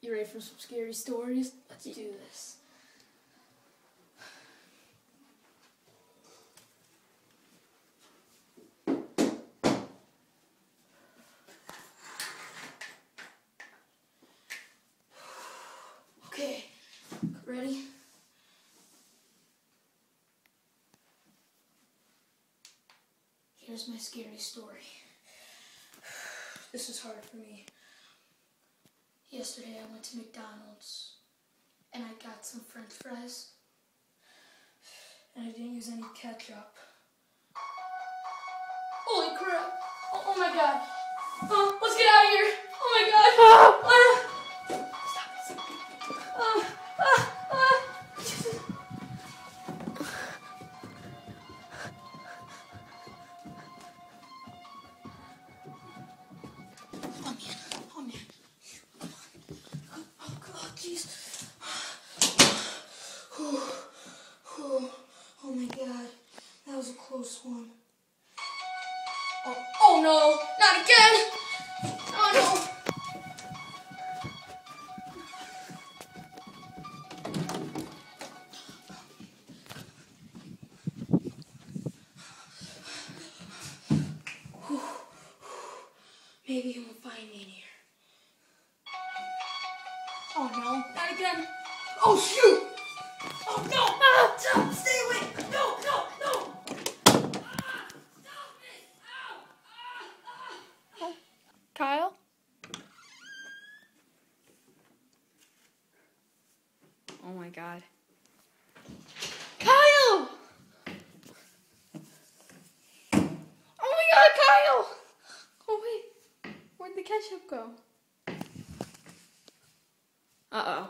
You ready for some scary stories? Let's do this. Okay, ready? Here's my scary story. This is hard for me. Yesterday I went to McDonald's and I got some French fries and I didn't use any ketchup. Holy crap! Oh my god! Let's get out of here! Oh my god! Stop! Oh man! Oh jeez! Oh my god! That was a close one. Oh no! Not again! Oh no! Maybe he won't find me in here. Oh no! Not again! Oh shoot! Oh no! Stop! Stay away! No! Kyle? Oh my god. Kyle! Oh my god, Kyle! Oh wait, where'd the ketchup go? Uh-oh.